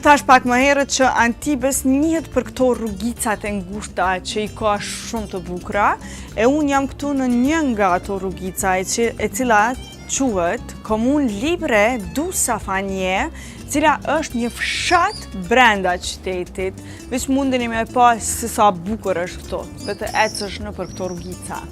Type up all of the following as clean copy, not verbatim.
thash pak më herët që Antibes njihet për këto rrugicat e ngushta që i ka shumë të bukura, e unë jam këtu në një nga ato rrugica e cila quhet Komun Libre du Safanie, cila është një fshat brenda qytetit. Veç mundeni me pa se sa bukur është këto, dhe të ecësh në për këto rrugica.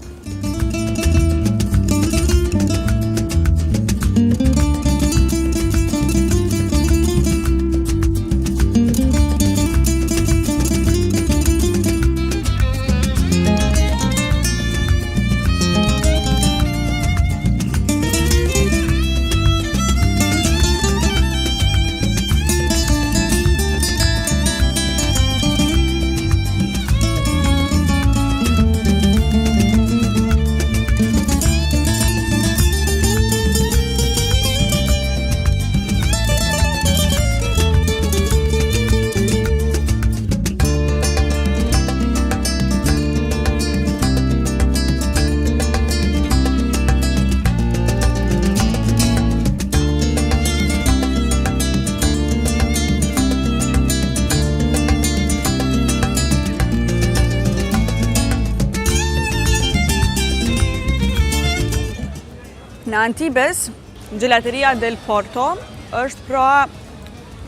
Në Antibes, Gelateria del Porto është pra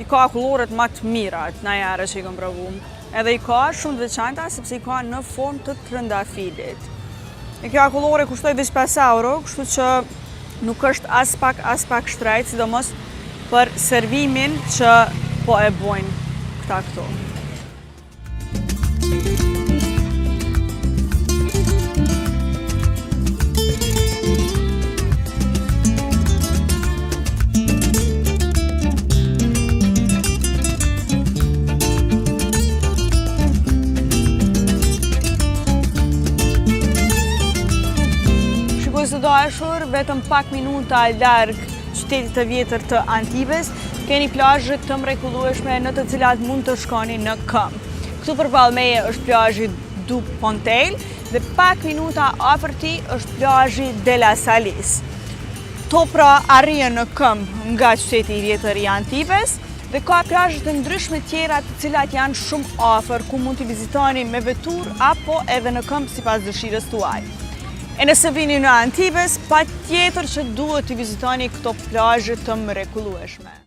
i ka kulloret më të mira të najare që i kam provu. Edhe i ka shumë të veçanta sepse i ka në formë të trëndafilit. E kjo kullore kushtoj veç 5 euro, kështu që nuk është as pak shtrejt, sidomos për servimin që po e bojnë këta këto. Së dashur, vetëm pak minuta larg qytetit të vjetër të Antibes, keni plazhe të mrekullueshme në të cilat mund të shkoni në këmbë. Këtu përballë meje është plazhi du Pontel dhe pak minuta afër tij është plazhi de la Salis. To pra arrijen në këmbë nga qyteti i vjetër i Antibes dhe ka plazhe të ndryshme tjera të cilat janë shumë afër ku mund t'i vizitoni me veturë apo edhe në këmbë sipas dëshirës tuaj. E nëse vini në Antibes, patjetër që duhet t'i vizitoni këto plazhe të mrekullueshme.